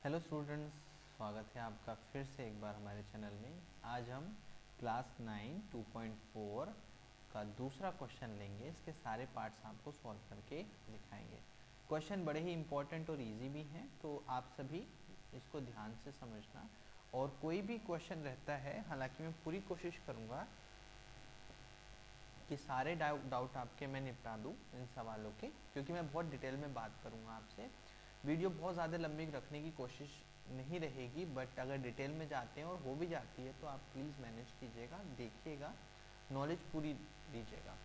Hello students, स्वागत है आपका फिर से एक बार हमारे चैनल में। आज हम क्लास 9 2.4 का दूसरा क्वेश्चन लेंगे। इसके सारे पार्ट्स आपको सॉल्व करके दिखाएंगे। क्वेश्चन बड़े ही इंपॉर्टेंट और इजी भी हैं, तो आप सभी इसको ध्यान से समझना। और कोई भी क्वेश्चन रहता है, हालांकि मैं पूरी कोशिश करूँगा कि सारे डाउट आपके मैं निपटा दूँ इन सवालों के, क्योंकि मैं बहुत डिटेल में बात करूँगा आपसे। वीडियो बहुत ज़्यादा लंबी रखने की कोशिश नहीं रहेगी, बट अगर डिटेल में जाते हैं और हो भी जाती है तो आप प्लीज़ मैनेज कीजिएगा, देखिएगा, नॉलेज पूरी लीजिएगा।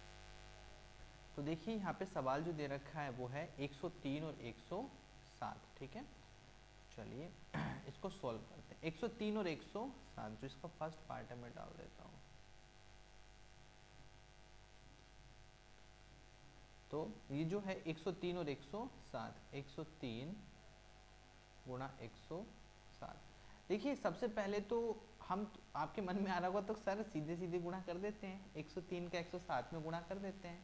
तो देखिए यहाँ पे सवाल जो दे रखा है वो है 103 और 107, ठीक है। चलिए इसको सॉल्व करते हैं। 103 और 107 जो इसका फर्स्ट पार्ट है मैं डाल देता हूँ। तो ये जो है 103 और 107, 103 गुणा 107। देखिए सबसे पहले तो हम आपके मन में आ रहा होगा तो सर सीधे सीधे गुणा कर देते हैं, 103 का 107 में गुणा कर देते हैं,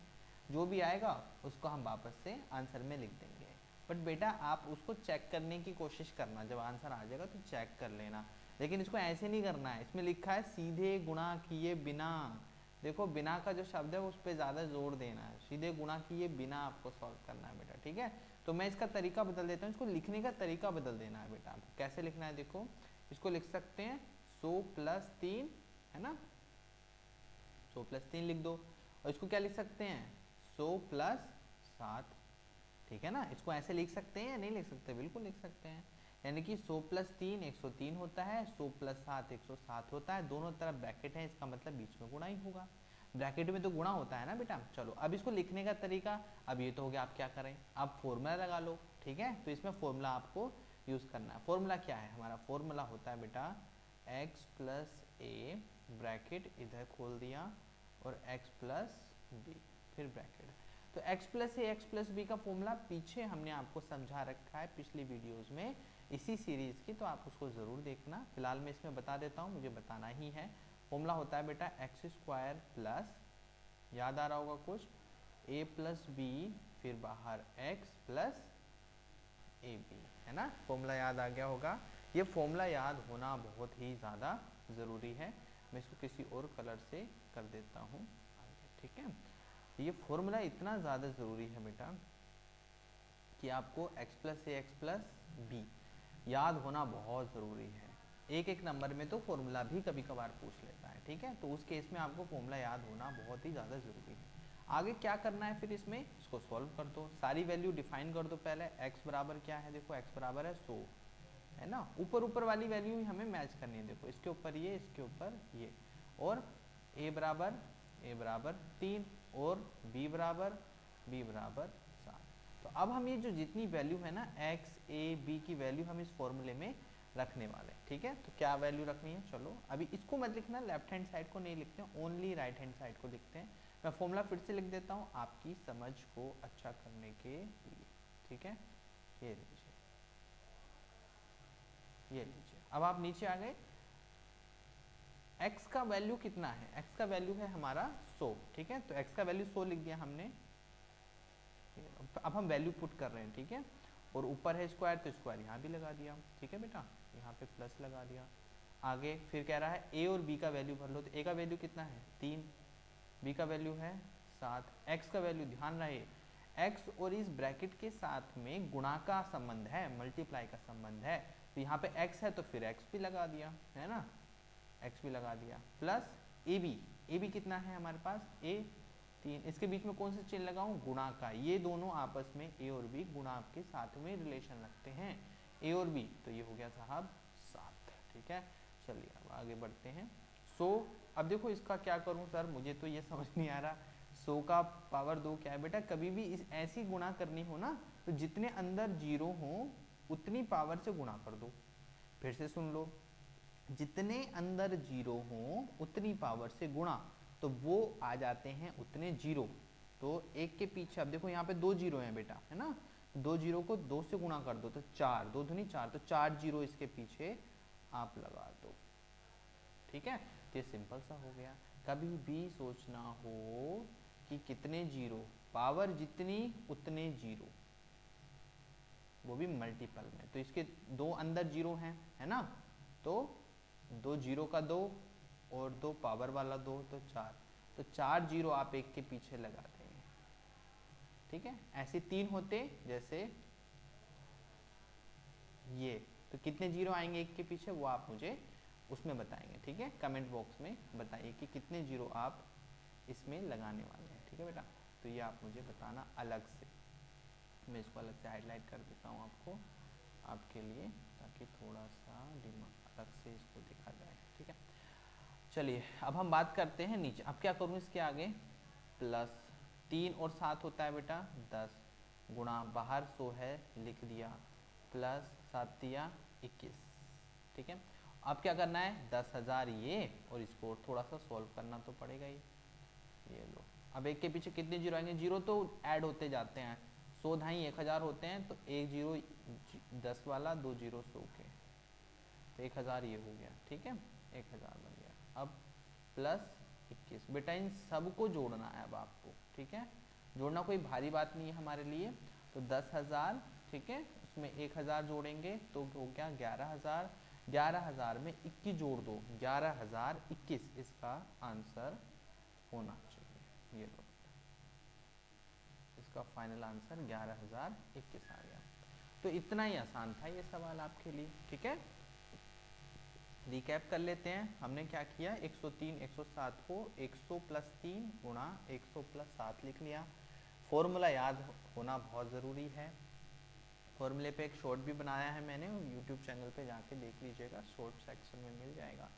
जो भी आएगा उसको हम वापस से आंसर में लिख देंगे। बट बेटा आप उसको चेक करने की कोशिश करना, जब आंसर आ जाएगा तो चेक कर लेना, लेकिन इसको ऐसे नहीं करना है। इसमें लिखा है सीधे गुणा किए बिना। देखो बिना का जो शब्द है उस पर ज़्यादा जोर देना है, सीधे गुणा किए बिना आपको सॉल्व करना है बेटा, ठीक है। तो मैं इसका तरीका बदल देता हूँ, इसको लिखने का तरीका बदल देना है बेटा। आपको कैसे लिखना है देखो, इसको लिख सकते हैं 100 प्लस 3, है ना, 100 प्लस 3 लिख दो। और इसको क्या लिख सकते हैं 100 प्लस 7, ठीक है ना। इसको ऐसे लिख सकते हैं या नहीं लिख सकते, बिल्कुल लिख सकते हैं। यानी कि 100 प्लस 3 103 होता है, 100 प्लस 7 107 होता है। दोनों तरफ ब्रैकेट है, इसका मतलब बीच में गुणा ही होगा। ब्रैकेट में तो गुणा होता है ना बेटा। चलो अब इसको लिखने का तरीका, अब ये तो हो गया। आप क्या करें, आप फॉर्मूला लगा लो, ठीक है। तो इसमें फॉर्मूला आपको यूज करना है। फॉर्मूला क्या है हमारा, फॉर्मूला होता है बेटा x प्लस ए, ब्रैकेट इधर खोल दिया, और x प्लस बी, फिर ब्रैकेट। तो x प्लस ए एक्स प्लस बी का फॉर्मूला पीछे हमने आपको समझा रखा है पिछली वीडियोस में, इसी सीरीज की, तो आप उसको ज़रूर देखना। फिलहाल मैं इसमें बता देता हूँ, मुझे बताना ही है। फॉर्मूला होता है बेटा एक्स स्क्वायर प्लस, याद आ रहा होगा कुछ, a प्लस बी, फिर बाहर x प्लस ए बी, है ना। फॉर्मूला याद आ गया होगा। ये फॉर्मूला याद होना बहुत ही ज़्यादा ज़रूरी है। मैं इसको किसी और कलर से कर देता हूँ, ठीक है। ये फॉर्मूला इतना ज़्यादा ज़रूरी है बेटा कि आपको x प्लस ए एक्स प्लस बी याद होना बहुत ज़रूरी है। एक एक नंबर में तो फॉर्मूला भी कभी कभार पूछ लेता है, ठीक है। तो उस केस में आपको फॉर्मूला याद होना बहुत ही ज़्यादा ज़रूरी है। आगे क्या करना है फिर, इसमें इसको सॉल्व कर दो, सारी वैल्यू डिफाइन कर दो। पहले x बराबर क्या है, देखो x बराबर है 100, है ना। ऊपर ऊपर वाली वैल्यू ही हमें मैच करनी है। देखो इसके ऊपर ये, इसके ऊपर ये, और a बराबर 3, और b बराबर 7। तो अब हम ये जो जितनी वैल्यू है ना x a b की वैल्यू हम इस फॉर्मूले में रखने वाले, ठीक है। तो क्या वैल्यू रखनी है, चलो अभी इसको मत लिखना, लेफ्ट हैंड साइड को नहीं लिखते हैं, ओनली राइट हैंड साइड को लिखते हैं। मैं फॉर्मूला फिर से लिख देता हूँ आपकी समझ को अच्छा करने के लिए, ठीक है। ये लीजिए, ये लीजिए। अब आप नीचे आ गए, x का वैल्यू कितना है, x का वैल्यू है हमारा 100, ठीक है। तो x का वैल्यू 100 लिख दिया हमने। अब हम वैल्यू पुट कर रहे हैं, ठीक है। और ऊपर है स्क्वायर, तो स्क्वायर यहाँ भी लगा दिया, ठीक है बेटा, यहाँ पे प्लस लगा दिया। आगे फिर कह रहा है a और b का वैल्यू भर लो। तो a का वैल्यू कितना है 3, b का वैल्यू है 7, x का वैल्यू ध्यान रहे x और इस ब्रैकेट के साथ में गुणा का संबंध है, मल्टीप्लाई का संबंध है। तो यहाँ पे x है तो फिर x भी लगा दिया, है ना, x भी लगा दिया, प्लस ए बी कितना है हमारे पास a 3, इसके बीच में कौन सा चिन्ह लगाऊं, गुणा का। ये दोनों आपस में a और b गुणा के साथ में रिलेशन रखते हैं, a और b। तो ये हो गया साहब 7, ठीक है। चलिए अब आगे बढ़ते हैं। 100, अब देखो इसका क्या करूं सर, मुझे तो ये समझ नहीं आ रहा। 100 का पावर 2 क्या है बेटा, कभी भी इस ऐसी गुणा करनी हो ना तो जितने अंदर जीरो हो उतनी पावर से गुणा कर दो। फिर से सुन लो, जितने अंदर जीरो हो उतनी पावर से गुणा, तो वो आ जाते हैं उतने जीरो। तो एक के पीछे, अब देखो यहाँ पे 2 जीरो हैं बेटा, है ना, 2 जीरो को 2 से गुणा कर दो तो 4, 2 दूनी 4, तो 4 जीरो इसके पीछे आप लगा दो, ठीक है। तो ये सिंपल सा हो गया। कभी भी सोचना हो कि कितने जीरो, पावर जितनी उतने जीरो, वो भी मल्टीपल में। तो इसके 2 अंदर जीरो हैं, है ना, तो 2 जीरो का 2 और 2 पावर वाला 2, तो 4, तो 4 जीरो आप एक के पीछे लगा देंगे, ठीक है। ऐसे 3 होते जैसे ये, तो कितने जीरो आएंगे एक के पीछे वो आप मुझे उसमें बताएंगे, ठीक है। कमेंट बॉक्स में बताइए कि कितने जीरो आप इसमें लगाने वाले हैं, ठीक है बेटा। तो ये आप मुझे बताना अलग से, मैं इसको अलग से हाईलाइट कर देता हूँ आपके लिए, ताकि थोड़ा सा दिमाग अलग से इसको देखा जाए, ठीक है। चलिए अब हम बात करते हैं नीचे। अब क्या करूँ इसके आगे, प्लस 3 और 7 होता है बेटा 10, गुणा बाहर 100 है लिख दिया, प्लस 7 दिया 21, ठीक है। अब क्या करना है, 10,000 ये, और इसको थोड़ा सा सॉल्व करना तो पड़ेगा ही। ये लो, अब एक के पीछे कितने जीरो आएंगे, जीरो तो ऐड होते जाते हैं, 100 ढाई 1000 होते हैं, तो एक जीरो 10 वाला, 2 जीरो 100 के, तो 1000 ये हो गया, ठीक है, 1000 बन गया। अब प्लस 21, बेटा इन सबको जोड़ना है अब आपको, ठीक है, जोड़ना कोई भारी बात नहीं है हमारे लिए। तो 10,000, ठीक है, उसमें 1000 जोड़ेंगे तो हो गया 11,000, 11,000 में 21 जोड़ दो, 11,021 इसका आंसर होना चाहिए। ये लो, इसका फाइनल आंसर 11,021 आ गया। तो इतना ही आसान था ये सवाल आपके लिए, ठीक है। रिकैप कर लेते हैं, हमने क्या किया, 103 107 को 100 प्लस 3 गुणा 100 प्लस 7 लिख लिया। फॉर्मूला याद होना बहुत ज़रूरी है। फॉर्मूले पे एक शॉर्ट भी बनाया है मैंने, यूट्यूब चैनल पे जाके देख लीजिएगा, शॉर्ट सेक्शन में मिल जाएगा।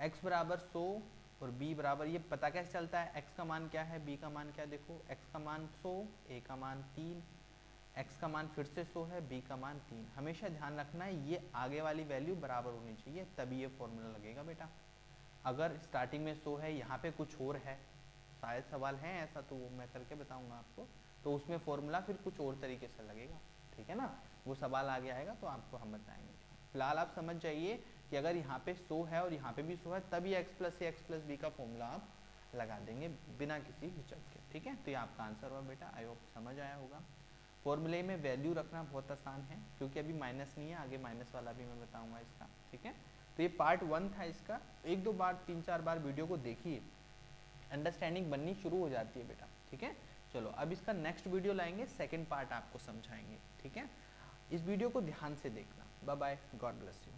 x बराबर 100 और b बराबर, ये पता कैसे चलता है, x का मान क्या है, b का मान क्या, देखो x का मान 100, a का मान 3, x का मान फिर से 100 है, b का मान 3। हमेशा ध्यान रखना है ये आगे वाली वैल्यू बराबर होनी चाहिए, तभी ये फॉर्मूला लगेगा बेटा। अगर स्टार्टिंग में 100 है, यहाँ पे कुछ और है, शायद सवाल है ऐसा, तो वो मैं करके बताऊंगा आपको, तो उसमें फॉर्मूला फिर कुछ और तरीके से लगेगा, ठीक है ना, वो सवाल आगे आएगा तो आपको हम बताएंगे। फिलहाल आप समझ जाइए कि अगर यहाँ पे 100 है और यहाँ पे भी 100 है, तभी x प्लस ए एक्स प्लस बी का फॉर्मूला आप लगा देंगे बिना किसी हिचक के, ठीक है। तो ये आपका आंसर हुआ बेटा, आई होप समझ आया होगा। फॉर्मूले में वैल्यू रखना बहुत आसान है, क्योंकि अभी माइनस नहीं है, आगे माइनस वाला भी मैं बताऊंगा इसका, ठीक है। तो ये पार्ट 1 था इसका, 1-2 बार 3-4 बार वीडियो को देखिए, अंडरस्टैंडिंग बननी शुरू हो जाती है बेटा, ठीक है। चलो अब इसका नेक्स्ट वीडियो लाएंगे, सेकंड पार्ट आपको समझाएंगे, ठीक है। इस वीडियो को ध्यान से देखना। Bye bye, God bless you.